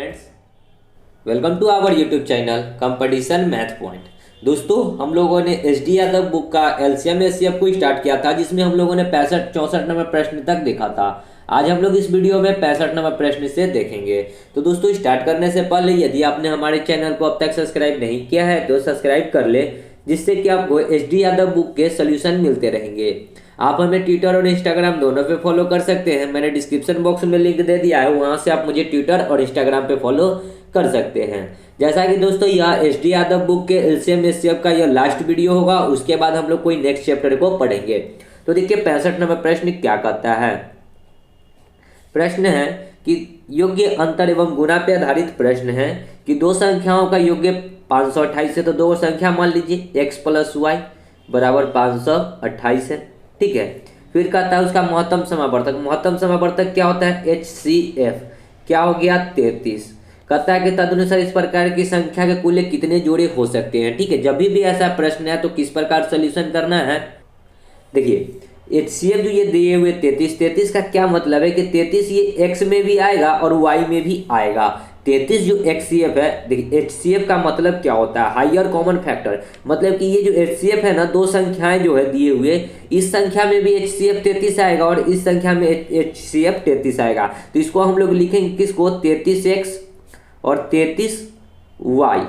Friends, welcome to our YouTube channel competition math point. दोस्तों, हम लोगों ने एच.डी. यादव बुक का एलसीएम एचसीएफ को स्टार्ट किया था, जिसमें हम लोगों ने 65-64 नंबर प्रश्न तक देखा था। आज हम लोग इस वीडियो में 65 नंबर प्रश्न से देखेंगे। तो दोस्तों, स्टार्ट करने से पहले यदि आपने हमारे चैनल को अब तक सब्सक्राइब नहीं किया है तो सब्सक्राइब कर ले, जिससे कि आपको एच.डी. यादव बुक के सोल्यूशन मिलते रहेंगे। आप हमें ट्विटर और इंस्टाग्राम दोनों पे फॉलो कर सकते हैं। मैंने डिस्क्रिप्शन बॉक्स में लिंक दे दिया है, वहां से आप मुझे ट्विटर और इंस्टाग्राम पे फॉलो कर सकते हैं। जैसा कि दोस्तों, यह एच.डी. यादव बुक के एलसीएम एचसीएफ का यह लास्ट वीडियो होगा। उसके बाद हम लोग कोई नेक्स्ट चैप्टर को पढ़ेंगे। तो देखिए 65 नंबर प्रश्न क्या कहता है। प्रश्न है कि योग्य अंतर एवं गुणा पे आधारित प्रश्न है कि दो संख्याओं का योग्य 528 है, तो दो संख्या मान लीजिए x प्लस वाई बराबर 528 है। ठीक है, फिर कहता है उसका महत्तम समावर्तक। महत्तम समावर्तक क्या होता है? HCF। क्या हो गया? 33। कहता है कि तदनुसार इस प्रकार की संख्या के कुल कितने जोड़े हो सकते हैं। ठीक है, जब भी ऐसा प्रश्न है तो किस प्रकार सोल्यूशन करना है। देखिए HCF जो ये दिए हुए 33 का क्या मतलब है कि 33 ये x में भी आएगा और y में भी आएगा। 33 जो HCF है, देखिए HCF का मतलब क्या होता है? Higher common factor. मतलब कि ये जो HCF है ना, दो संख्याएं जो है दिए हुए, इस संख्या में भी HCF 33 आएगा और इस संख्या में HCF 33 आएगा। तो इसको हम लोग लिखेंगे किसको? 33x और 33y,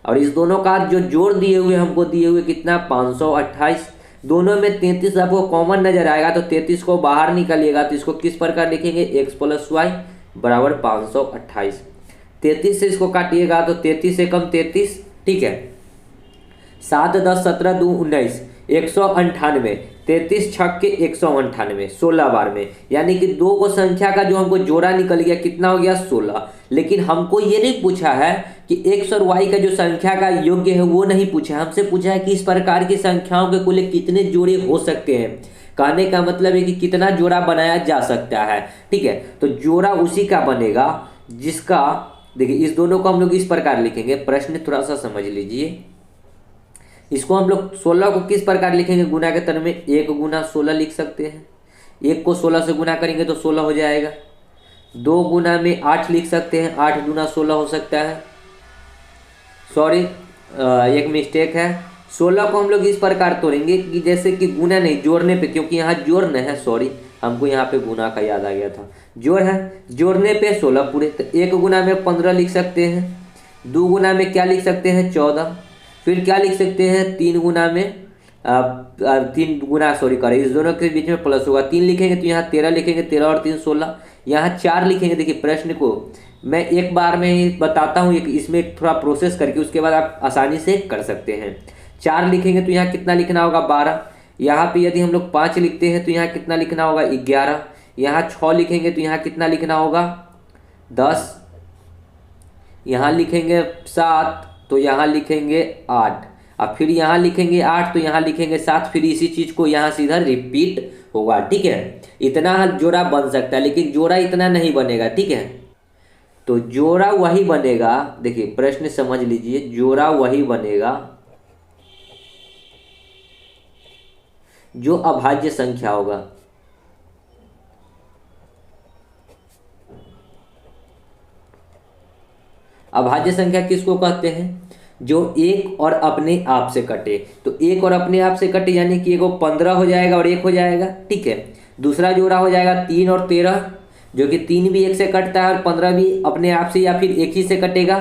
और इस दोनों का जो जोड़ दिए हुए हमको दिए हुए कितना? 528। दोनों में 33 आपको कॉमन नजर आएगा, तो 33 को बाहर निकालिएगा तो इसको किस प्रकार लिखेंगे? x प्लस वाई बराबर 528। 33 से इसको काटिएगा तो 33 से कम 33। ठीक है, 7 10 17 2 19 198। 33 छक के 198 16 बार में, यानी कि दो को संख्या का जो हमको जोड़ा निकल गया कितना हो गया? 16। लेकिन हमको ये नहीं पूछा है कि x और y का जो संख्या का योग्य है वो नहीं पूछा है। हमसे पूछा है कि इस प्रकार की संख्याओं के कुल कितने जोड़े हो सकते हैं। कहने का मतलब है कि कितना जोड़ा बनाया जा सकता है। ठीक है, तो जोड़ा उसी का बनेगा जिसका, देखिए इस दोनों को हम लोग इस प्रकार लिखेंगे। प्रश्न थोड़ा सा समझ लीजिए। इसको हम लोग 16 को किस प्रकार लिखेंगे? गुना के तरह में 1 गुना 16 लिख सकते हैं। 1 को 16 से गुना करेंगे तो 16 हो जाएगा। 2 गुना में 8 लिख सकते हैं, 8 गुना 16 हो सकता है। सॉरी, एक मिस्टेक है। 16 को हम लोग इस प्रकार तोड़ेंगे कि जैसे कि गुना नहीं, जोड़ने पे, क्योंकि यहाँ जोड़ना है। सॉरी, हमको यहाँ पे गुना का याद आ गया था। जोड़ है, जोड़ने पे 16 पूरे। तो 1 गुना में 15 लिख सकते हैं। 2 गुना में क्या लिख सकते हैं? 14। फिर क्या लिख सकते हैं? 3 गुना में 3 गुना, सॉरी करें, इस दोनों के बीच में प्लस होगा। 3 लिखेंगे तो यहाँ 13 लिखेंगे। 13 और 3 16। यहाँ 4 लिखेंगे। देखिए प्रश्न को मैं एक बार में ही बताता हूँ, इसमें थोड़ा प्रोसेस करके उसके बाद आप आसानी से कर सकते हैं। 4 लिखेंगे तो यहाँ कितना लिखना होगा? 12। यहाँ पे यदि हम लोग 5 लिखते हैं तो यहाँ कितना लिखना होगा? 11। यहाँ 6 लिखेंगे तो यहाँ कितना लिखना होगा? 10। यहाँ लिखेंगे 7 तो यहाँ लिखेंगे 8, और फिर यहाँ लिखेंगे 8 तो यहाँ लिखेंगे 7। फिर इसी चीज को यहाँ सीधा रिपीट होगा। ठीक है, इतना जोड़ा बन सकता है, लेकिन जोड़ा इतना नहीं बनेगा। ठीक है, तो जोड़ा वही बनेगा। देखिए प्रश्न समझ लीजिए, जोड़ा वही बनेगा जो अभाज्य संख्या होगा। अभाज्य संख्या किसको कहते हैं? जो एक और अपने आप से कटे। तो एक और अपने आप से कटे यानी कि एगो 15 हो जाएगा और 1 हो जाएगा। ठीक है, दूसरा जोड़ा हो जाएगा 3 और 13, जो कि 3 भी 1 से कटता है और 15 भी अपने आप से या फिर एक ही से कटेगा।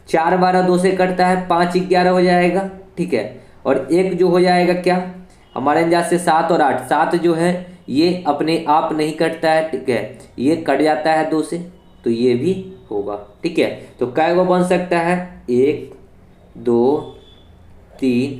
4 12 2 से कटता है, 5 11 हो जाएगा। ठीक है, और एक जो हो जाएगा क्या हमारे अंदाज से 7 और 8। 7 जो है ये अपने आप नहीं कटता है। ठीक है, ये कट जाता है 2 से, तो ये भी होगा। ठीक है, तो कै गो बन सकता है? 1 2 3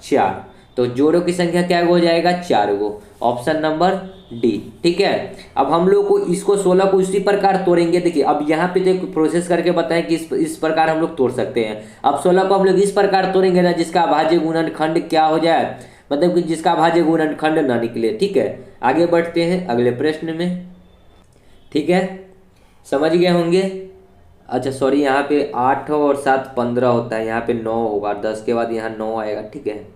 4। तो जोड़ों की संख्या क्या हो जाएगा? 4 गो। Option number D. ठीक है, अब हम लोग को इसको 16 को इसी प्रकार तोड़ेंगे। देखिए अब यहाँ पे तो प्रोसेस करके बताएं कि इस प्रकार हम लोग तोड़ सकते हैं। अब 16 को हम लोग इस प्रकार तोड़ेंगे ना, जिसका अभाज्य गुणनखंड क्या हो जाए, मतलब कि जिसका अभाज्य गुणनखंड ना निकले। ठीक है, आगे बढ़ते हैं अगले प्रश्न में। ठीक है, समझ गए होंगे। अच्छा सॉरी, यहाँ पे 8 और 7 15 होता है, यहाँ पे 9 होगा, 10 के बाद यहाँ 9 आएगा। ठीक है,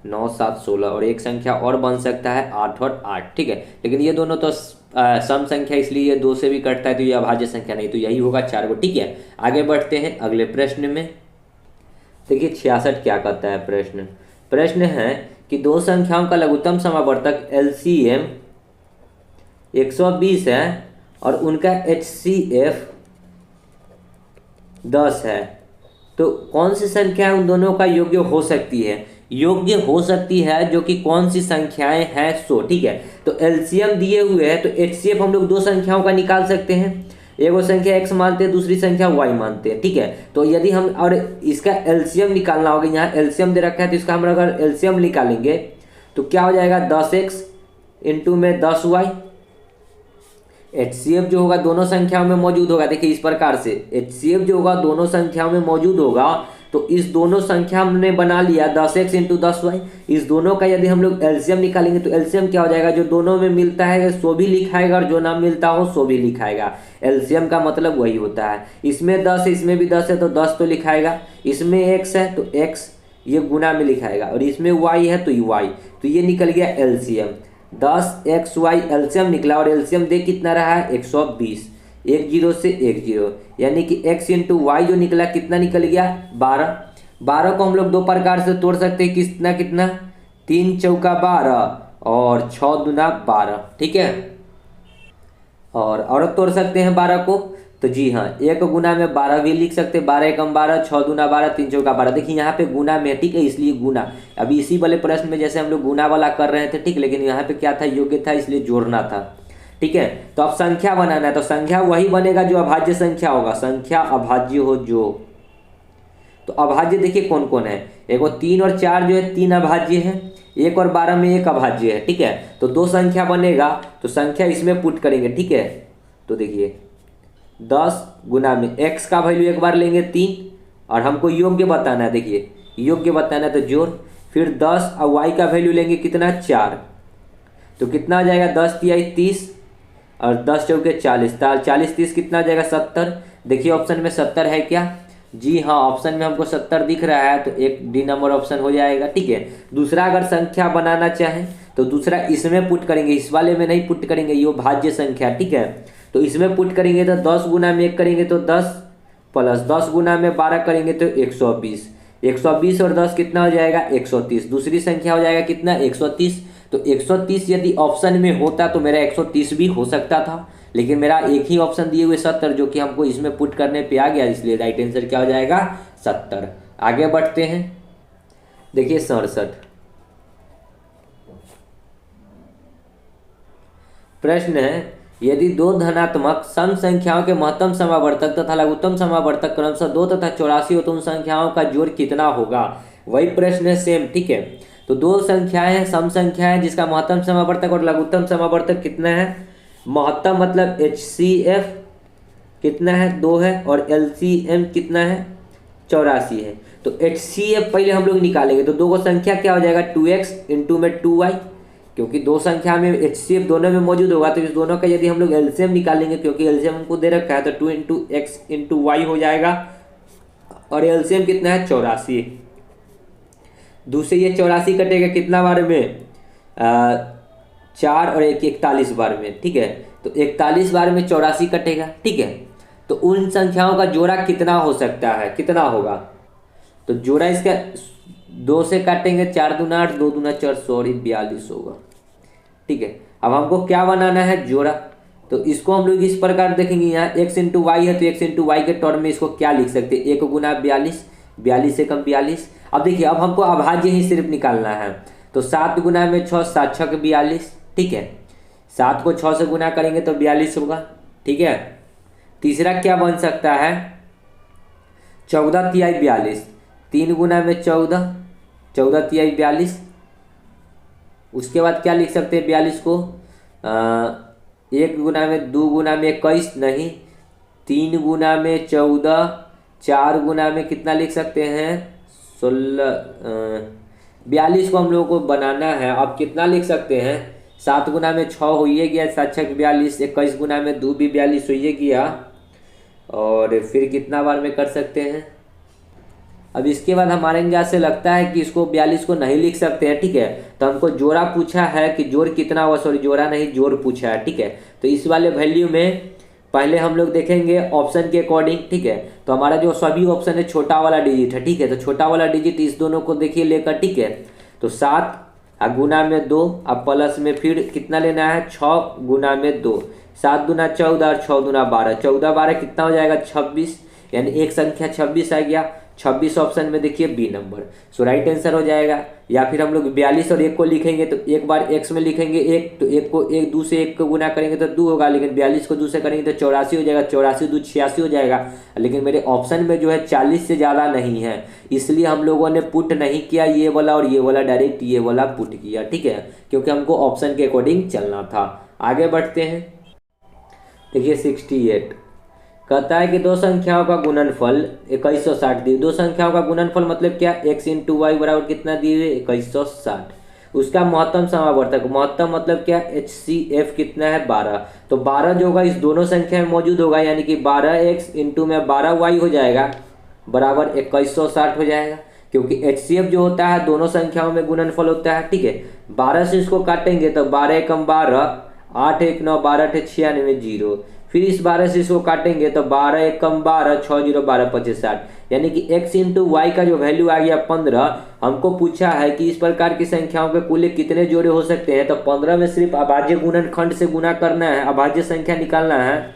9 7 16, और एक संख्या और बन सकता है 8 और 8। ठीक है, लेकिन ये दोनों तो सम संख्या इसलिए 2 से भी कटता है तो ये अभाज्य संख्या नहीं, तो यही होगा 4 को। ठीक है, आगे बढ़ते हैं अगले प्रश्न में। देखिए 66 क्या कहता है प्रश्न। प्रश्न है कि दो संख्याओं का लघुत्तम समावर्तक LCM 120 है और उनका HCF 10 है, तो कौन सी संख्या उन दोनों का योग्य हो सकती है? योग्य हो सकती है जो कि कौन सी संख्याएं हैं सो। ठीक है, तो एलसीएम दिए हुए है तो एचसीएफ हम लोग दो संख्याओं का निकाल सकते हैं। एगो संख्या x मानते हैं, दूसरी संख्या y मानते हैं। ठीक है, तो यदि हम और इसका एलसीएम निकालना होगा, यहाँ एलसीएम दे रखा है तो इसका हम अगर एलसीएम निकालेंगे तो क्या हो जाएगा 10x इंटू में 10y। एचसीएफ जो होगा दोनों संख्याओं में मौजूद होगा। देखिए इस प्रकार से एचसीएफ जो होगा दोनों संख्याओं में मौजूद होगा, तो इस दोनों संख्या हमने बना लिया 10x इंटू 10y। इस दोनों का यदि हम लोग एलसीएम निकालेंगे तो एलसीएम क्या हो जाएगा, जो दोनों में मिलता है सो भी लिखाएगा और जो ना मिलता हो सो भी लिखाएगा। एलसीएम का मतलब वही होता है। इसमें 10 है, इसमें भी 10 है तो 10 तो लिखाएगा, इसमें x है तो x ये गुना में लिखाएगा और इसमें y है तो y, तो ये निकल गया एलसीएम 10xy एलसीएम निकला। और एलसीएम देख कितना रहा है 120, 10 से 10, यानी कि x इंटू वाई जो निकला कितना निकल गया 12। 12 को हम लोग दो प्रकार से तोड़ सकते हैं, कितना कितना 3 चौका 12 और 6 दूना 12। ठीक है, और तोड़ सकते हैं 12 को, तो जी हाँ 1 गुना में 12 भी लिख सकते हैं। 12 एकम 12, 6 दूना 12, 3 चौका 12। देखिए यहाँ पे गुना में, ठीक है, इसलिए गुना। अभी इसी वाले प्रश्न में जैसे हम लोग गुना वाला कर रहे थे, ठीक, लेकिन यहाँ पे क्या था, योग्य था इसलिए जोड़ना था। ठीक है, तो अब संख्या बनाना है, तो संख्या वही बनेगा जो अभाज्य संख्या होगा। संख्या अभाज्य हो जो, तो अभाज्य देखिए कौन कौन है। एगो 3 और 4 जो है 3 अभाज्य है, 1 और 12 में 1 अभाज्य है। ठीक है, तो दो संख्या बनेगा तो संख्या इसमें पुट करेंगे। ठीक है, तो देखिए 10 गुना में x का वैल्यू एक बार लेंगे 3 और हमको योग्य बताना है। देखिए योग्य बताना है तो जोड़, फिर 10 और y का वैल्यू लेंगे कितना 4, तो कितना आ जाएगा 10 तिहाई 30 और 10 चौके 40, 40 30 कितना आ जाएगा 70। देखिए ऑप्शन में 70 है क्या? जी हाँ, ऑप्शन में हमको 70 दिख रहा है, तो एक डी नंबर ऑप्शन हो जाएगा। ठीक है, दूसरा अगर संख्या बनाना चाहें तो दूसरा इसमें पुट करेंगे, इस वाले में नहीं पुट करेंगे, ये भाज्य संख्या। ठीक है, तो इसमें पुट करेंगे तो 10 गुना में 1 करेंगे तो 10 प्लस 10 गुना में 12 करेंगे तो 120। 120 और 10 कितना हो जाएगा 130। दूसरी संख्या हो जाएगा कितना 130। तो 130 यदि ऑप्शन में होता तो मेरा 130 भी हो सकता था, लेकिन मेरा एक ही ऑप्शन दिए हुए 70 जो कि हमको इसमें पुट करने पे आ गया, इसलिए राइट आंसर क्या हो जाएगा 70। आगे बढ़ते हैं, देखिए 67 प्रश्न है, यदि दो धनात्मक सम संख्याओं के महत्तम समावर्तक तथा लघुत्तम समावर्तक क्रमशः 2 तथा 84 हो तो उन संख्याओं का जोड़ कितना होगा? वही प्रश्न है सेम। ठीक है, तो दो संख्याएं हैं, सम संख्या है जिसका महत्तम समावर्तक और लघुत्तम समावर्तक कितना है? महत्तम मतलब HCF कितना है 2 है और LCM कितना है 84 है। तो HCF पहले हम लोग निकालेंगे, तो दो को संख्या क्या हो जाएगा 2x इंटू में 2y, क्योंकि दो संख्या में HCF दोनों में मौजूद होगा, तो इस दोनों का यदि हम लोग LCM निकालेंगे, क्योंकि LCM हमको दे रखा है, तो 2 इंटू x इंटू वाई हो जाएगा और LCM कितना है 84। दूसरे ये 84 कटेगा कितना बार में 4 और 1 41 बार में। ठीक है, तो 41 बार में 84 कटेगा। ठीक है, तो उन संख्याओं का जोड़ा कितना हो सकता है, कितना होगा? तो जोड़ा इसका 2 से काटेंगे, 4 दूना 8, 2 दूना 4, सॉरी 42 होगा। ठीक है, अब हमको क्या बनाना है जोड़ा, तो इसको हम लोग इस प्रकार देखेंगे, यहाँ x इंटू वाई है तो x इंटू वाई के टर्म में इसको क्या लिख सकते हैं 1 गुना 42, 42 से कम 42। अब देखिए अब हमको अभाज्य ही सिर्फ निकालना है, तो 7 गुना में 6, 7 6 42। ठीक है, 7 को 6 से गुना करेंगे तो 42 होगा। ठीक है, तीसरा क्या बन सकता है 14 तिहाई 42, 3 गुना में 14, 14 तिहाई 42। उसके बाद क्या लिख सकते हैं 42 को 1 गुना में 2 गुना में 21 नहीं, 3 गुना में 14, 4 गुना में कितना लिख सकते हैं 16। 42 को हम लोगों को बनाना है, अब कितना लिख सकते हैं 7 गुना में 6 हो ही गया, 7 6 42, 21 गुना में 2 भी 42 हो ही गया, और फिर कितना बार में कर सकते हैं अब इसके बाद हमारे यहाँ से लगता है कि इसको 42 को नहीं लिख सकते हैं, ठीक है। तो हमको जोड़ा पूछा है कि जोड़ कितना हुआ, सॉरी जोड़ा नहीं जोड़ पूछा है, ठीक है। तो इस वाले वैल्यू में पहले हम लोग देखेंगे ऑप्शन के अकॉर्डिंग, ठीक है। तो हमारा जो सभी ऑप्शन है छोटा वाला डिजिट है, ठीक है। तो छोटा वाला डिजिट इस दोनों को देखिए लेकर, ठीक है। तो 7 गुना में 2, अब प्लस में फिर कितना लेना है 6 गुना में 2, 7 दूना 14 और 6 दूना 12, 14 12 कितना हो जाएगा 26, यानी एक संख्या 26 आ गया। 26 ऑप्शन में देखिए बी नंबर, सो राइट आंसर हो जाएगा। या फिर हम लोग 42 और 1 को लिखेंगे तो एक बार x में लिखेंगे 1, तो 1 को 1 2 से 1 को गुना करेंगे तो 2 होगा, लेकिन 42 को 2 से करेंगे तो 84 हो जाएगा, 84 2 86 हो जाएगा। लेकिन मेरे ऑप्शन में जो है 40 से ज़्यादा नहीं है, इसलिए हम लोगों ने पुट नहीं किया ये वाला और ये वाला, डायरेक्ट ये वाला पुट किया, ठीक है, क्योंकि हमको ऑप्शन के अकॉर्डिंग चलना था। आगे बढ़ते हैं, देखिए 68 कहता है कि दो संख्याओं का गुणनफल 2160 दिए। दो संख्याओं का गुणनफल मतलब क्या, x इंटू वाई बराबर कितना दिए हुए 2160। उसका महत्तम समावर्तक, महत्तम मतलब क्या, HCF कितना है 12। तो 12 जो होगा इस दोनों संख्या में मौजूद होगा, यानी कि 12x इंटू में 12y हो जाएगा बराबर 2160 हो जाएगा, क्योंकि HCF जो होता है दोनों संख्याओं में गुणनफल होता है, ठीक है। 12 से इसको काटेंगे तो 12 एकम 12, 8 1 9 12 8 96 0, फिर इस 12 से इसको काटेंगे तो 12 एकम 12, 6 0 12 25 60, यानी कि x इंटू वाई का जो वैल्यू आ गया 15। हमको पूछा है कि इस प्रकार की संख्याओं के कुल कितने जोड़े हो सकते हैं, तो 15 में सिर्फ अभाज्य गुणनखंड से गुना करना है, अभाज्य संख्या निकालना है,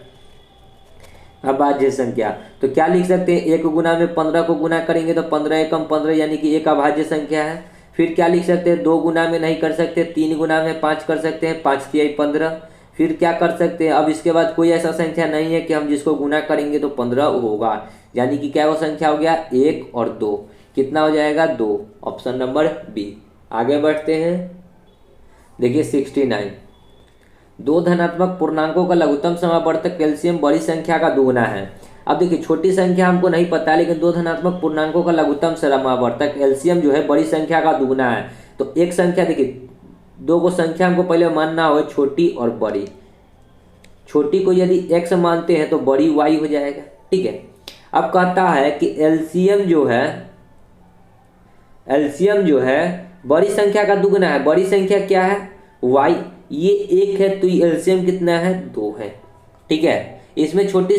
अभाज्य संख्या। तो क्या लिख सकते हैं, 1 गुना में 15 को गुना करेंगे तो 15 एकम 15, यानी कि एक अभाज्य संख्या है। फिर क्या लिख सकते हैं, 2 गुना में नहीं कर सकते, 3 गुना में 5 कर सकते हैं, 5 तिहाई 15। फिर क्या कर सकते हैं, अब इसके बाद कोई ऐसा संख्या नहीं है कि हम जिसको गुना करेंगे तो 15 होगा, यानी कि क्या वो संख्या हो गया 1 और 2, कितना हो जाएगा 2, ऑप्शन नंबर बी। आगे बढ़ते हैं, देखिए 69 दो धनात्मक पूर्णांकों का लघुत्तम समावर्तक एलसीएम बड़ी संख्या का दुगुना है। अब देखिए छोटी संख्या हमको नहीं पता, लेकिन दो धनात्मक पूर्णांकों का लघुत्तम समावर्तक एलसीएम जो है बड़ी संख्या का दुगुना है। तो एक संख्या देखिए, दो को संख्या हमको पहले मानना हो छोटी और बड़ी। छोटी को यदि x मानते हैं तो बड़ी y हो जाएगा, ठीक है। अब कहता है कि एलसीएम जो है बड़ी संख्या का दुगुना है। बड़ी संख्या क्या है y, ये 1 है तो एलसीएम कितना है 2 है, ठीक है। इसमें छोटी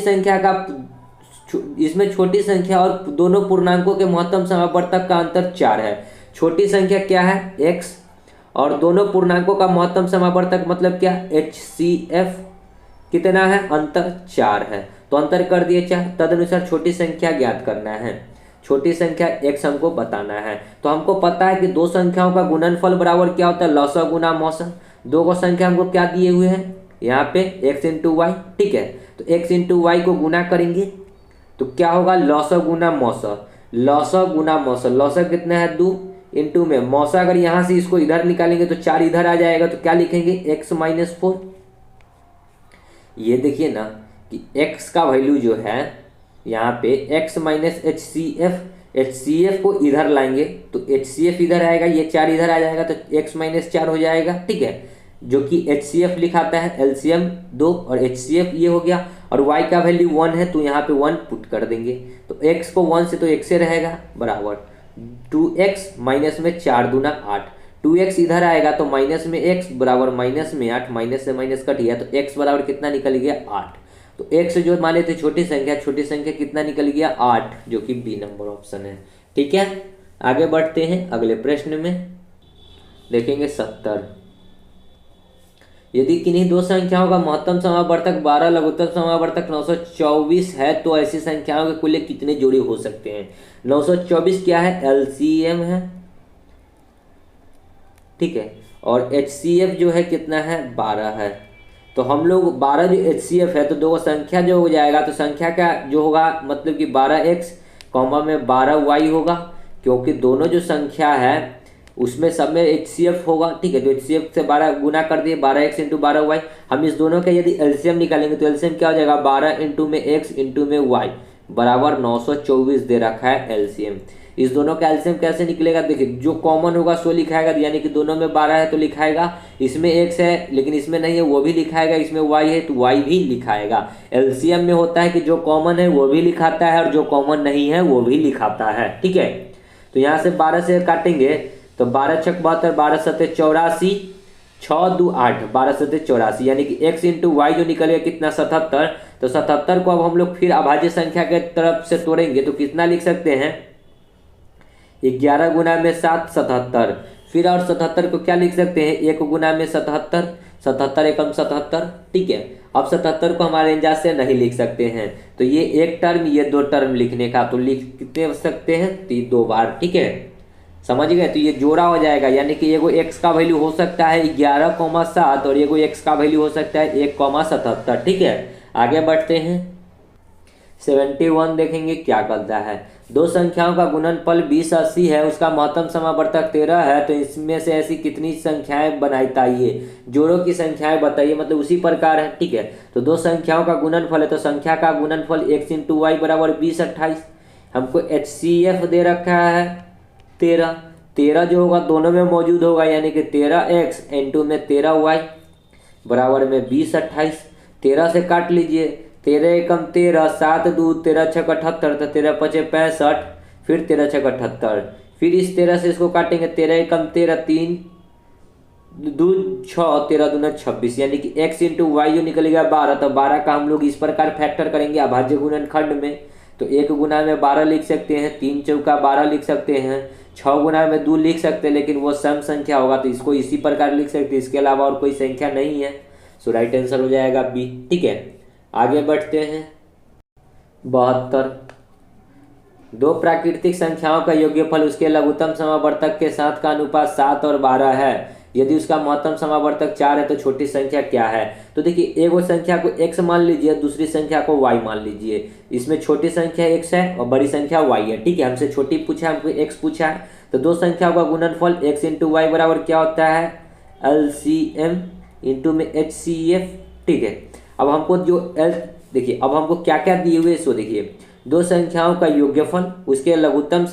संख्या और दोनों पूर्णांकों के महत्तम समावर्तक का अंतर 4 है। छोटी संख्या क्या है x और दोनों पूर्णांकों का महत्तम समावर्तक मतलब क्या HCF कितना है, अंतर 4 है। तो अंतर कर दिए 4, तदनुसार छोटी संख्या ज्ञात करना है। छोटी संख्या x हमको बताना है। तो हमको पता है कि दो संख्याओं का गुणनफल बराबर क्या होता है, लॉसा गुना मौसा। दो को संख्या हमको क्या दिए हुए हैं यहाँ पे x इंटू वाई, ठीक है। तो x इंटू वाई को गुना करेंगे तो क्या होगा लॉसा गुना मौसा, लॉसा गुना मौसा। लॉसा कितना है 2 इंटू में मौसा, अगर यहाँ से इसको इधर निकालेंगे तो 4 इधर आ जाएगा, तो क्या लिखेंगे x माइनस 4। ये देखिए ना कि x का वैल्यू जो है यहाँ पे x माइनस HCF को इधर लाएंगे तो HCF इधर आएगा, ये 4 इधर आ जाएगा तो x माइनस 4 हो जाएगा, ठीक है। जो कि HCF लिखाता है एलसीएम 2 और HCF ये हो गया, और y का वैल्यू 1 है तो यहाँ पे 1 पुट कर देंगे। तो x को 1 से तो x से रहेगा बराबर 2x माइनस में 4 दूना 8, 2x इधर आएगा तो माइनस में x बराबर माइनस में 8, माइनस से माइनस कट गया तो x बराबर कितना निकल गया 8। तो x जो माने थे छोटी संख्या कितना निकल गया 8, जो कि बी नंबर ऑप्शन है, ठीक है। आगे बढ़ते हैं अगले प्रश्न में, देखेंगे 70 यदि किन्हीं दो संख्याओं का महत्तम समावर्तक 12 लघुत्तम समावर्तक 924 है तो ऐसी संख्याओं के कुल कितने जोड़े हो सकते हैं। 924 क्या है एलसीएम है, ठीक है, और HCF जो है कितना है 12 है। तो हम लोग 12 जो HCF है तो दो संख्या जो हो जाएगा तो संख्या का जो होगा मतलब कि 12x कॉमा में 12y होगा, क्योंकि दोनों जो संख्या है उसमें सब में HCF होगा, ठीक है। तो HCF से 12 गुना कर दिए 12x इंटू 12y। हम इस दोनों का यदि एलसीएम निकालेंगे तो एलसीएम क्या हो जाएगा 12 इंटू में x इंटू में y बराबर 924 दे रखा है एलसीएम। इस दोनों का एलसीएम कैसे निकलेगा, देखिए जो कॉमन होगा सो लिखाएगा, यानी कि दोनों में 12 है तो लिखाएगा, इसमें x है लेकिन इसमें नहीं है वो भी लिखाएगा, इसमें y है तो y भी लिखाएगा। एलसीएम में होता है कि जो कॉमन है वो भी लिखाता है और जो कॉमन नहीं है वो भी लिखाता है, ठीक है। तो यहाँ से 12 से काटेंगे तो 12 छक 72, 12 सत्ते 84, 6 2 8, 12 सत्ते 84, यानी कि x इंटू वाई जो निकलेगा कितना 77। तो 77 को अब हम लोग फिर अभाज्य संख्या के तरफ से तोड़ेंगे तो कितना लिख सकते हैं, 11 गुना में 7 77, फिर और 77 को क्या लिख सकते हैं, 1 गुना में 77, 77 एकम 77, ठीक है। अब 77 को हमारे अंदाज से नहीं लिख सकते हैं, तो ये एक टर्म ये दो टर्म लिखने का, तो लिख कितने सकते हैं, 2 बार, ठीक है, समझ गए। तो ये जोड़ा हो जाएगा, यानी कि एगो x का वैल्यू हो सकता है 11,7 और एगो x का वैल्यू हो सकता है 1,77, ठीक है। आगे बढ़ते हैं 71 देखेंगे क्या करता है। दो संख्याओं का गुणनफल 20 80 है, उसका महत्तम समावर्तक 13 है, तो इसमें से ऐसी कितनी संख्याएं बनाइए, जोड़ों की संख्याएं बताइए, मतलब उसी प्रकार है, ठीक है। तो दो संख्याओं का गुणनफल है तो संख्या का गुणनफल x इंटू वाई बराबर 20 28, हमको HCF दे रखा है 13, 13 जो होगा दोनों में मौजूद होगा, यानी कि 13x इंटू में 13y बराबर में 20 28, 13 से काट लीजिए, 13 एकम 13, 7 2 13 छक 78, तो 13 पचे 65, फिर 13 छक 78, फिर इस 13 से इसको काटेंगे, 13 एकम 13, 3 2 6, 13 दूना 26, यानी कि x इंटू वाई जो निकलेगा 12, तो 12 का हम लोग इस प्रकार फैक्टर करेंगे अभाज्य गुणनखंड में, तो 1 गुना में 12 लिख सकते हैं, 3 चौका 12 लिख सकते हैं, 6 गुना में 2 लिख सकते हैं, लेकिन वो सम संख्या होगा तो इसको इसी प्रकार लिख सकते हैं, इसके अलावा और कोई संख्या नहीं है, सो राइट आंसर हो जाएगा बी, ठीक है। आगे बढ़ते हैं 72, दो प्राकृतिक संख्याओं का योग्यफल उसके लघुत्तम समावर्तक के साथ का अनुपात 7 और 12 है, यदि उसका महत्तम समावर्तक 4 है तो छोटी संख्या क्या है। तो देखिए एगो संख्या को x मान लीजिए, दूसरी संख्या को y मान लीजिए, इसमें छोटी संख्या x है और बड़ी संख्या y है, ठीक है। हमसे छोटी पूछा है, हमको x पूछा है, तो दो संख्याओं का गुणनफल x इंटू वाई बराबर क्या होता है, LCM इंटू में HCF, ठीक है। अब हमको जो देखिए अब हमको क्या क्या दिए हुए सो देखिए, दो संख्याओं का योग्यफल उसके लघुत्तम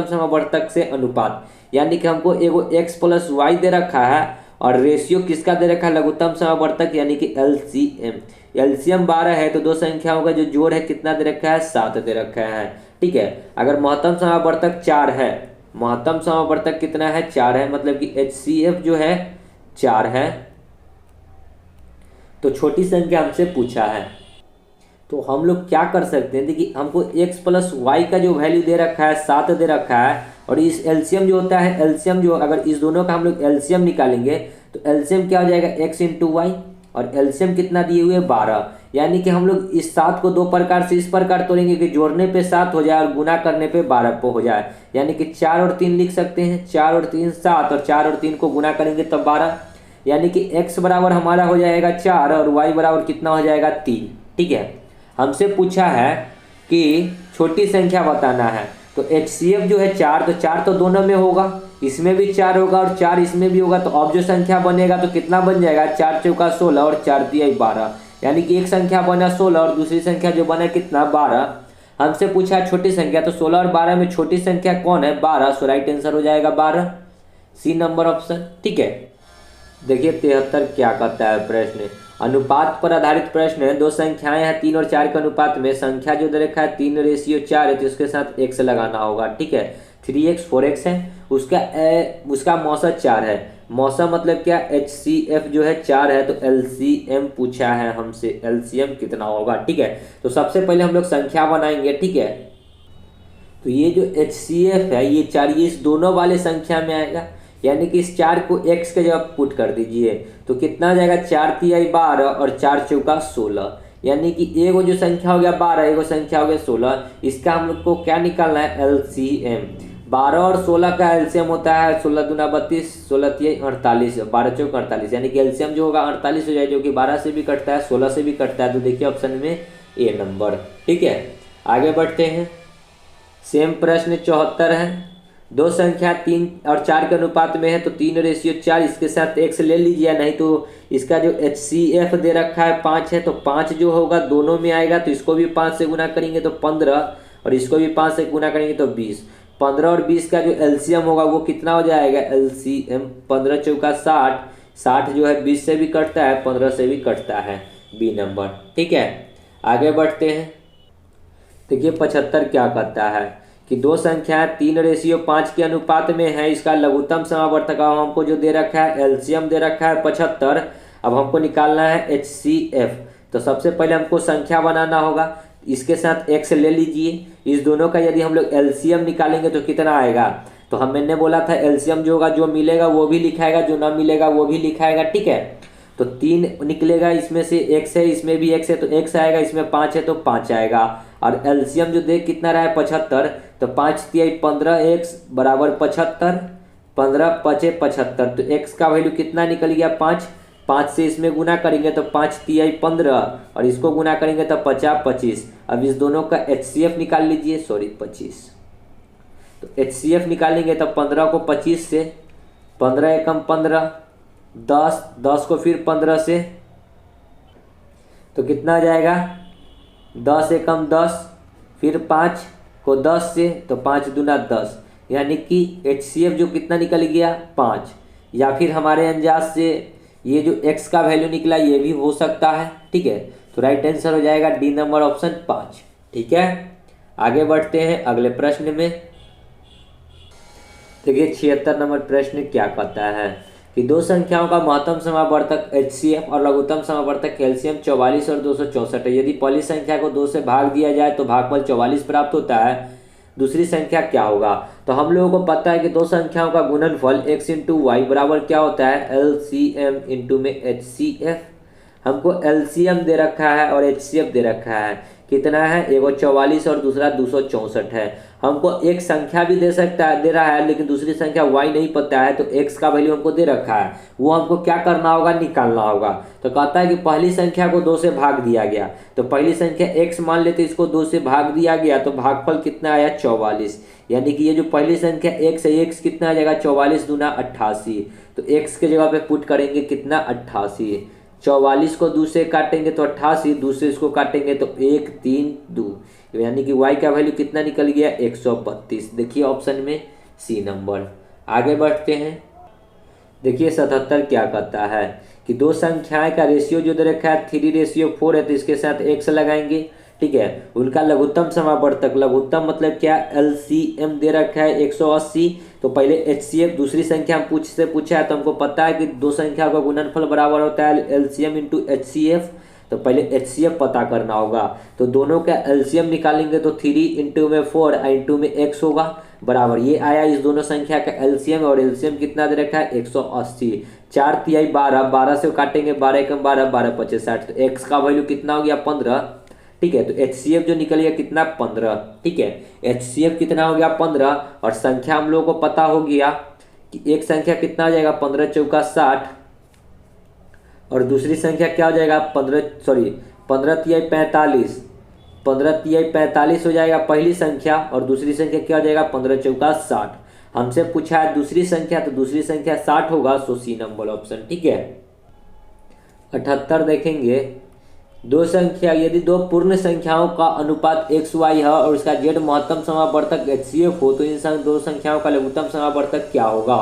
समावर्तक से अनुपात, यानी कि हमको एगो x प्लस वाई दे रखा है और रेशियो किसका दे रखा है, लघुत्तम समावर्तक यानी कि LCM। LCM 12 है तो दो संख्याओं का जो जोड़ है कितना दे रखा है, 7 दे रखा है, ठीक है। अगर महत्तम समावर्तक 4 है, महत्तम समावर्तक कितना है, 4 है, मतलब कि HCF जो है 4 है, तो छोटी संख्या हमसे पूछा है, तो हम लोग क्या कर सकते हैं, देखिए हमको x प्लस वाई का जो वैल्यू दे रखा है 7 दे रखा है, और इस एलसीएम जो होता है, एलसीएम जो अगर इस दोनों का हम लोग एलसीएम निकालेंगे तो एलसीएम क्या हो जाएगा, x इंटू वाई, और एलसीएम कितना दिए हुए 12, यानी कि हम लोग इस 7 को दो प्रकार से इस प्रकार तोड़ेंगे कि जोड़ने पे 7 हो जाए और गुना करने पे 12 हो जाए, यानी कि 4 और 3 लिख सकते हैं, 4 और 3 7, और 4 और 3 को गुना करेंगे तब 12, यानी कि x बराबर हमारा हो जाएगा 4 और y बराबर कितना हो जाएगा 3, ठीक है। हमसे पूछा है कि छोटी संख्या बताना है, तो HCF जो है 4, तो 4 तो दोनों में होगा, इसमें भी 4 होगा और 4 इसमें भी होगा, तो अब जो संख्या बनेगा तो कितना बन जाएगा, 4 चौका 16 और 4 तिया 12, यानी कि एक संख्या बना 16 और दूसरी संख्या जो बना कितना 12। हमसे पूछा है छोटी संख्या, तो 16 और 12 में छोटी संख्या कौन है, 12, सो राइट आंसर हो जाएगा 12, सी नंबर ऑप्शन, ठीक है। देखिए 73 क्या कहता है प्रश्न, अनुपात पर आधारित प्रश्न है, दो संख्याएं हैं 3 और 4 के अनुपात में, संख्या जो दे रखा है 3 रेशियो 4 है तो उसके साथ x लगाना होगा, ठीक है। 3x 4x है, उसका मौसा 4 है, मौसा मतलब क्या, HCF जो है 4 है, तो LCM पूछा है हमसे, LCM कितना होगा, ठीक है। तो सबसे पहले हम लोग संख्या बनाएंगे, ठीक है। तो ये जो HCF है ये 4 ये इस दोनों वाले संख्या में आएगा, यानी कि इस 4 को x के जगह पुट कर दीजिए, तो कितना आ जाएगा, 4 तिया 12 और 4 चौका 16, यानी कि एगो जो संख्या हो गया 12, एगो संख्या हो गया 16, इसका हम लोग को क्या निकालना है, LCM। 12 और 16 का एलसीएम होता है 16 दूना 32, 16 तिया 48, 12 चौक 48, यानी कि एलसीएम जो होगा 48 हो जाए, जो कि 12 से भी कटता है 16 से भी कटता है, तो देखिए ऑप्शन में ए नंबर, ठीक है। आगे बढ़ते हैं, सेम प्रश्न 74 है, दो संख्या 3 और 4 के अनुपात में है, तो 3 रेशियो 4, इसके साथ x ले लीजिए, नहीं तो इसका जो HCF दे रखा है 5 है, तो 5 जो होगा दोनों में आएगा, तो इसको भी 5 से गुना करेंगे तो 15, और इसको भी 5 से गुना करेंगे तो 20। 15 और 20 का जो एलसीएम होगा वो कितना हो जाएगा, एलसीएम 15 चौका 60। 60 जो है 20 से भी कटता है, 15 से भी कटता है, बी नंबर। ठीक है, आगे बढ़ते हैं। देखिए 75 क्या कहता है कि दो संख्याएं 3:5 के अनुपात में है, इसका लघुत्तम समावर्तक हमको जो दे रखा है एलसीएम दे रखा है 75। अब हमको निकालना है एचसीएफ। तो सबसे पहले हमको संख्या बनाना होगा, इसके साथ एक्स ले लीजिए। इस दोनों का यदि हम लोग एलसीएम निकालेंगे तो कितना आएगा, तो मैंने बोला था एलसीएम जो होगा, जो मिलेगा वो भी लिखाएगा, जो ना मिलेगा वो भी लिखाएगा। ठीक है, तो 3 निकलेगा, इसमें से एक्स है, इसमें भी एक्स है तो एक्स आएगा, इसमें 5 है तो 5 आएगा। और एलसीएम जो देख कितना रहा है 75, तो 5 तिहाई 15 एक्स बराबर 75, 15 पचे 75। तो एक्स का वैल्यू कितना निकल गया 5। 5 से इसमें गुना करेंगे तो 5 तिहाई 15 और इसको गुना करेंगे तो 50 25। अब इस दोनों का एचसीएफ निकाल लीजिए, सॉरी 25। तो एचसीएफ निकालेंगे तो 15 को 25 से, 15 एकम 15, 10, 10 को फिर 15 से, तो कितना आ जाएगा 10 एकम 10, फिर 5 को 10 से, तो 5 दूना 10, यानी कि एचसीएफ जो कितना निकल गया 5। या फिर हमारे अंदाज से ये जो एक्स का वैल्यू निकला ये भी हो सकता है। ठीक है, तो राइट आंसर हो जाएगा डी नंबर ऑप्शन 5। ठीक है, आगे बढ़ते हैं अगले प्रश्न में। देखिए 76 नंबर प्रश्न क्या कहता है कि दो संख्याओं का महत्तम समावर्तक एचसीएफ और लघुत्तम समावर्तक एलसीएम 44 और 264 है। यदि पहली संख्या को 2 से भाग दिया जाए तो भागफल 44 प्राप्त होता है, दूसरी संख्या क्या होगा। तो हम लोगों को पता है कि दो संख्याओं का गुणनफल x इंटू वाई बराबर क्या होता है, एलसीएम इंटू में एचसीएफ। हमको एलसीएम दे रखा है और एचसीएफ दे रखा है, कितना है, एगो 44 और दूसरा 264 है। हमको एक संख्या भी दे सकता है, दे रहा है, लेकिन दूसरी संख्या y नहीं पता है, तो x का वैल्यू हमको दे रखा है, वो हमको क्या करना होगा, निकालना होगा। तो कहता है कि पहली संख्या को 2 से भाग दिया गया, तो पहली संख्या x मान लेते, इसको 2 से भाग दिया गया तो भागफल कितना आया 44। यानी कि ये जो पहली संख्या x है, x कितना आ जाएगा 44 दूना 88। तो x के जगह पे पुट करेंगे कितना 88। 44 को 2 से काटेंगे तो 88, 2 से इसको काटेंगे तो 1 3 2, यानी कि y का वैल्यू कितना निकल गया 132। देखिए ऑप्शन में सी नंबर। आगे बढ़ते हैं। देखिए 77 क्या कहता है कि दो संख्याएं का रेशियो जो दे रखा है 3:4 है, तो इसके साथ x लगाएंगे। ठीक है, उनका लघुत्तम समावर्तक, लघुत्तम मतलब क्या, एलसीएम दे रखा है 180। तो पहले एचसीएफ, दूसरी संख्या हम पूछा है तो हमको पता है कि दो संख्या का गुणनफल बराबर होता है एलसीएम इंटू एचसीएफ। तो पहले एचसीएफ पता करना होगा, तो दोनों का एलसीएम निकालेंगे तो 3 इंटू में 4 इंटू में x होगा बराबर, ये आया इस दोनों संख्या का एलसीएम, और एलसीएम कितना दे रखा है 180। 4 तिहाई 12, 12 से काटेंगे 12 एकम 12, 12 पचे 60, तो x का वैल्यू कितना हो गया 15। ठीक है, तो एचसीएफ जो निकल गया कितना 15। ठीक है, एचसीएफ कितना हो गया 15, और संख्या हम लोगों को पता हो गया कि एक संख्या कितना हो जाएगा 15 चौका 60, और दूसरी संख्या क्या हो जाएगा 15 तिहाई 45, 15 तिहाई 45 हो जाएगा पहली संख्या, और दूसरी संख्या क्या हो जाएगा 15 चौका 60। हमसे पूछा है दूसरी संख्या, तो दूसरी संख्या 60 होगा, सो सी नंबर ऑप्शन। ठीक है, 78 देखेंगे। दो संख्या, यदि दो पूर्ण संख्याओं का अनुपात XY है और उसका Z महत्तम समावर्तक HCF हो, तो इन दो संख्याओं का लघुत्तम समावर्तक क्या होगा।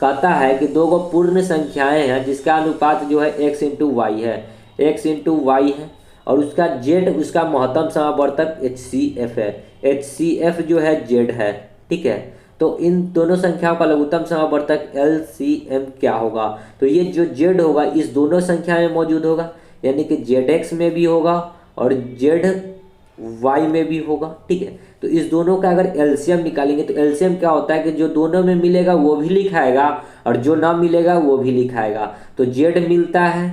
कहता है कि दो पूर्ण संख्याएं हैं जिसका अनुपात जो है x इंटू वाई है, x इंटू वाई है, और उसका Z उसका महत्तम समावर्तक HCF है, HCF जो है Z है। ठीक है, तो इन दोनों संख्याओं का लघुत्तम समावर्तक LCM क्या होगा। तो ये जो Z होगा इस दोनों संख्या में मौजूद होगा, यानी कि ZX में भी होगा और ZY में भी होगा। ठीक है, तो इस दोनों का अगर एलसीएम निकालेंगे तो एलसीएम क्या होता है कि जो दोनों में मिलेगा वो भी लिखाएगा और जो ना मिलेगा वो भी लिखाएगा। तो Z मिलता है,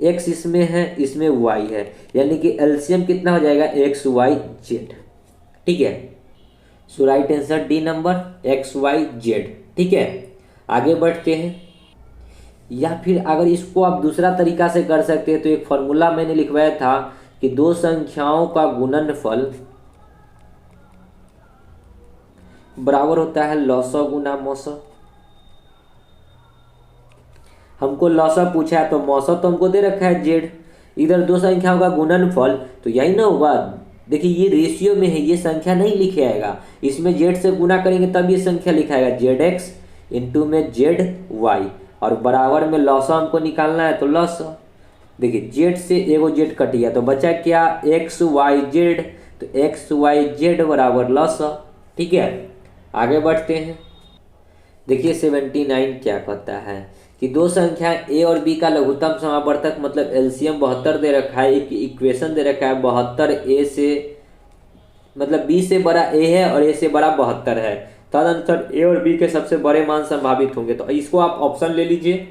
X इसमें है, इसमें Y है, यानी कि एलसीएम कितना हो जाएगा XYZ। ठीक है, so right answer D number XYZ। ठीक है, आगे बढ़ते हैं। या फिर अगर इसको आप दूसरा तरीका से कर सकते हैं, तो एक फॉर्मूला मैंने लिखवाया था कि दो संख्याओं का गुणनफल बराबर होता है लॉसव गुना मौसव। हमको लॉसव पूछा है तो मौसव तो हमको दे रखा है Z, इधर दो संख्याओं का गुणनफल तो यही ना होगा, देखिए ये रेशियो में है, ये संख्या नहीं लिखे आएगा, इसमें जेड से गुना करेंगे तब ये संख्या लिखा आएगा, जेड एक्स इंटू में जेड वाई, और बराबर में लॉसा हमको निकालना है तो लॉसा। देखिए जेड से एगो जेड कट गया तो बचा क्या, एक्स वाई जेड, तो एक्स वाई जेड बराबर लॉसा। ठीक है, आगे बढ़ते हैं। देखिए 79 क्या कहता है कि दो संख्या ए और बी का लघुत्तम समावर्तक मतलब एलसीएम 72 दे रखा है। एक इक्वेशन दे रखा है 72 ए से मतलब बी से बड़ा ए है और ए से बड़ा 72 है, तदनुसार ए और बी के सबसे बड़े मान संभावित होंगे। तो इसको आप ऑप्शन ले लीजिए।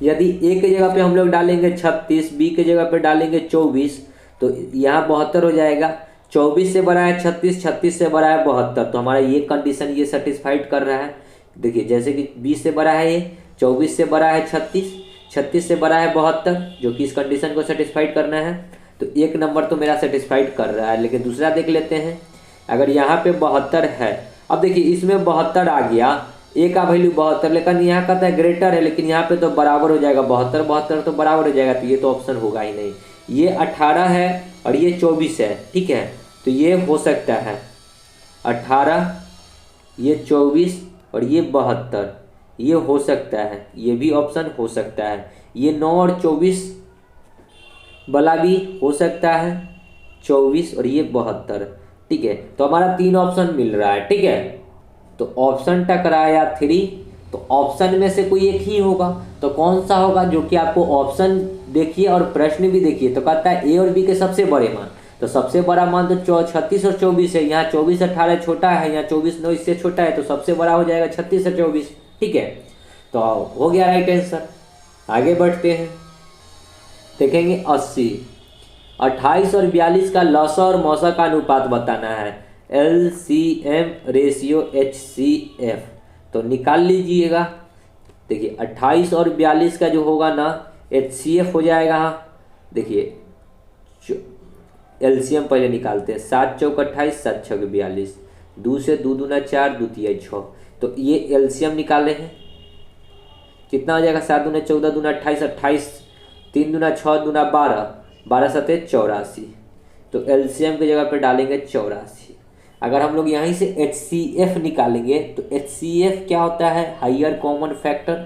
यदि ए के जगह पे हम लोग डालेंगे 36, बी के जगह पे डालेंगे 24, तो यहाँ 72 हो जाएगा। 24 से बड़ा है 36, 36 से बड़ा है 72, तो हमारा ये कंडीशन ये सेटिस्फाइड कर रहा है। देखिए जैसे कि 20 से बड़ा है ये, 24 से बड़ा है 36, 36 से बड़ा है 72, जो कि इस कंडीशन को सेटिस्फाइड करना है। तो एक नंबर तो मेरा सेटिस्फाइड कर रहा है, लेकिन दूसरा देख लेते हैं। अगर यहाँ पे 72 है, अब देखिए इसमें 72 आ गया, ए का वैल्यू 72, लेकिन यहाँ कहता है ग्रेटर है, लेकिन यहाँ पे तो बराबर हो जाएगा, 72 72 तो बराबर हो जाएगा, तो ये तो ऑप्शन होगा ही नहीं। ये 18 है और ये 24 है, ठीक है, तो ये हो सकता है 18, ये 24 और ये 72, ये हो सकता है, ये भी ऑप्शन हो सकता है। ये 9 और 24 वाला भी हो सकता है, 24 और ये 72, ठीक है। तो हमारा 3 ऑप्शन मिल रहा है, ठीक है। तो ऑप्शन टकराया 3, तो ऑप्शन में से कोई एक ही होगा, तो कौन सा होगा, जो कि आपको ऑप्शन देखिए और प्रश्न भी देखिए। तो कहता है ए और बी के सबसे बड़े मान, तो सबसे बड़ा मान तो 36 और 24 है, यहाँ 24 18 छोटा है, यहाँ 24 9 इससे छोटा है, तो सबसे बड़ा हो जाएगा 36 और 24, ठीक है। तो हो गया राइट आंसर। आगे बढ़ते हैं, देखेंगे 80, 28 और 42 का लसा और मौसा का अनुपात बताना है, LCM रेशियो HCF, तो निकाल लीजिएगा। देखिए 28 और 42 का जो होगा ना HCF हो जाएगा। देखिए LCM पहले निकालते हैं, 7 चौक 28, 7 छक 42, 2 से 2 दूना 4, 2 तिया 6, तो ये LCM निकाले हैं, कितना हो जाएगा, 7 दूना 14, दूना 28, 28 3 दूना 6 दूना 12, 12 सते 84, तो LCM की जगह पे डालेंगे 84। अगर हम लोग यहीं से HCF निकालेंगे तो HCF क्या होता है, हाइयर कॉमन फैक्टर,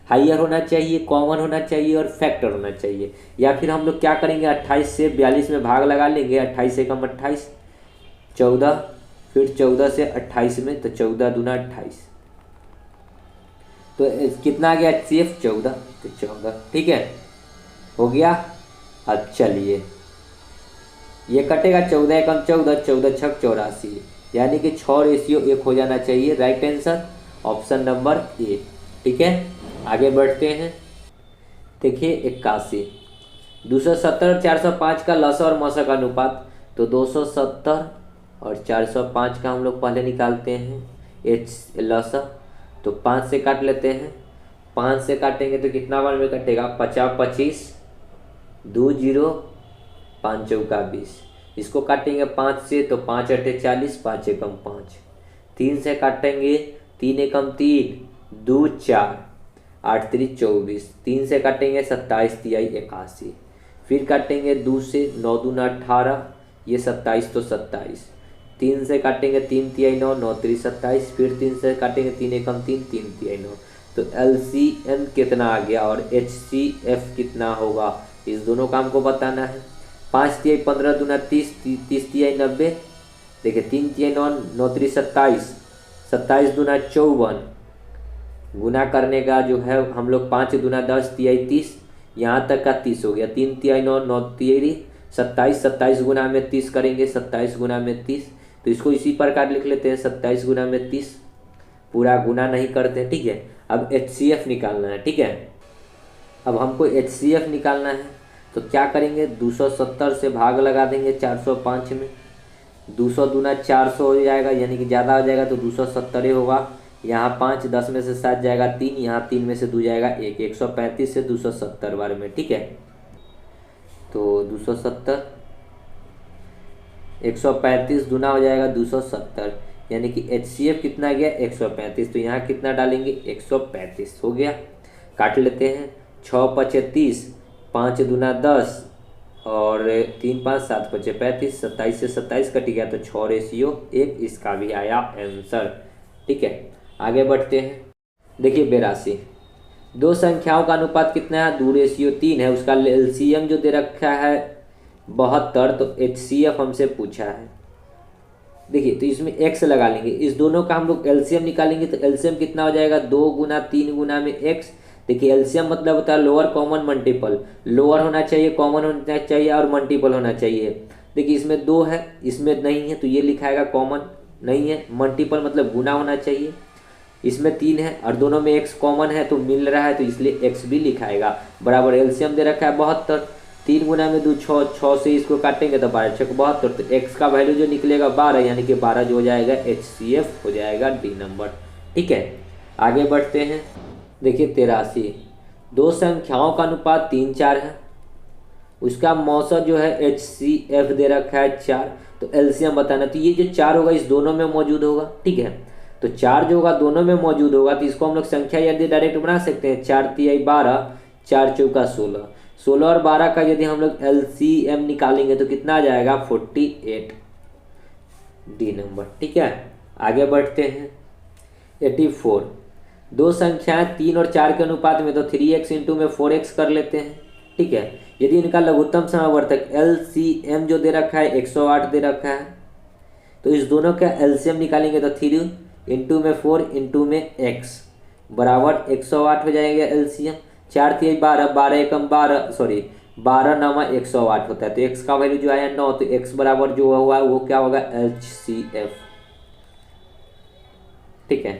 हाइयर होना चाहिए, कॉमन होना चाहिए और फैक्टर होना चाहिए। या फिर हम लोग क्या करेंगे, 28 से 42 में भाग लगा लेंगे, 28 से कम 28, 14, फिर 14 से 28 में, तो 14 दूना 28, तो कितना आ गया HCF 14, तो 14, ठीक है, हो गया। अब चलिए ये कटेगा, 14 कम 14, 14 छक 84, यानी कि 6 रेशियो 1 हो जाना चाहिए। Right answer option number A, ठीक है। आगे बढ़ते हैं, देखिए 81, 270 और 405 का लसा और मौसा का अनुपात, तो 270 और 405 का हम लोग पहले निकालते हैं लसा, तो 5 से काट लेते हैं, 5 से काटेंगे तो कितना बार में कटेगा, 50 25, 2 0, 5 चौका 20, इसको काटेंगे 5 से तो 5 अठे 40, 5 एकम 5, 3 से काटेंगे, 3 एकम 3, 2 4, 8 3 24, 3 से काटेंगे 27 तिहाई 81, फिर काटेंगे 2 से, 9 दूना 18, ये 27 तो 27, 3 से काटेंगे 3 तिहाई 9, 9 3 27, फिर 3 से काटेंगे 3 एकम 3, 3 तिहाई 9, तो LCM कितना आ गया और HCF कितना होगा, इस दोनों काम को बताना है। 5 तिहाई 15 दूना 30, 30 तिहाई 90, देखिए 3 तिहाई 9, 9 3 27, 27 दूना 54, गुना करने का जो है हम लोग 5 दूना 10 तिहाई 30, यहाँ तक का 30 हो गया, 3 तिहाई 9, 9 तिहाई 27, 27 गुना में 30 करेंगे, 27 गुना में 30, तो इसको इसी प्रकार लिख लेते हैं, 27 गुना में 30, पूरा गुना नहीं करते, ठीक है। अब HCF निकालना है, ठीक है। अब हमको HCF निकालना है, तो क्या करेंगे, 270 से भाग लगा देंगे 405 में, 200 दूना 400 हो जाएगा, यानी कि ज़्यादा हो जाएगा तो 270 होगा, यहाँ 5, 10 में से 7 जाएगा 3, यहाँ 3 में से 2 जाएगा 1, 135 से 270 बार में, ठीक है। तो 270, 135 दूना हो जाएगा 270, यानी कि HCF कितना गया 135, तो यहाँ कितना डालेंगे 135, हो गया। काट लेते हैं, 6 25 30, 5 दूना 10 और 3 5 7 5 35, 27 से 27 कट गया तो 6:1, इसका भी आया आंसर। ठीक है, आगे बढ़ते हैं। देखिए 82, दो संख्याओं का अनुपात कितना है? 2:3 है। उसका एलसीएम जो दे रखा है 72, तो एचसीएफ हमसे पूछा है। देखिए तो इसमें एक्स लगा लेंगे, इस दोनों का हम लोग एलसीएम निकालेंगे तो एलसीएम कितना हो जाएगा? 2 गुना 3 गुना में एक्स। देखिए एलसीएम मतलब होता है लोअर कॉमन मल्टीपल, लोअर होना चाहिए, कॉमन होना चाहिए और मल्टीपल होना चाहिए। देखिए इसमें 2 है, इसमें नहीं है तो ये लिखाएगा कॉमन नहीं है। मल्टीपल मतलब गुना होना चाहिए, इसमें 3 है और दोनों में एक्स कॉमन है तो मिल रहा है तो इसलिए एक्स भी लिखाएगा। बराबर एलसीएम दे रखा है 72, 3 गुना में 2 6, 6 से इसको काटेंगे तो 12 6 72, तो एक्स का वैल्यू जो निकलेगा 12, यानी कि 12 जो हो जाएगा एचसीएफ हो जाएगा डी नंबर। ठीक है, आगे बढ़ते हैं। देखिए 83, दो संख्याओं का अनुपात 3 4 है। उसका मौसा जो है एचसीएफ दे रखा है 4, तो एलसीएम बताना। तो ये जो 4 होगा इस दोनों में मौजूद होगा। ठीक है, तो 4 जो होगा दोनों में मौजूद होगा तो इसको हम लोग संख्या यदि डायरेक्ट बना सकते हैं। 4 तिहाई 12, 4 चौका 16, 16 और 12 का यदि हम लोग एलसीएम निकालेंगे तो कितना आ जाएगा? 48, डी नंबर। ठीक है, आगे बढ़ते हैं। 84, दो संख्याएं 3 और 4 के अनुपात में तो 3x इंटू में 4x कर लेते हैं। ठीक है, यदि इनका लघुत्तम समावर्तक एलसीएम जो दे रखा है 108 दे रखा है, तो इस दोनों का एलसीएम निकालेंगे तो 3 इंटू में 4 इंटू में x बराबर 108 हो जाएगा एलसीएम। 4 तिहाई 12, 12 एकम 12, सॉरी 12 नामा 108 होता है, तो x का वैल्यू जो आया 9, तो x बराबर जो हुआ वो क्या होगा? एचसीएफ। ठीक है,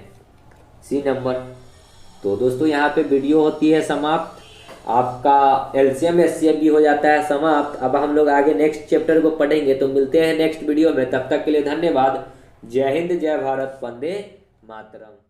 सी नंबर। तो दोस्तों यहाँ पे वीडियो होती है समाप्त, आपका एलसीएम एचसीएफ भी हो जाता है समाप्त। अब हम लोग आगे नेक्स्ट चैप्टर को पढ़ेंगे, तो मिलते हैं नेक्स्ट वीडियो में। तब तक के लिए धन्यवाद। जय हिंद, जय भारत, वंदे मातरम।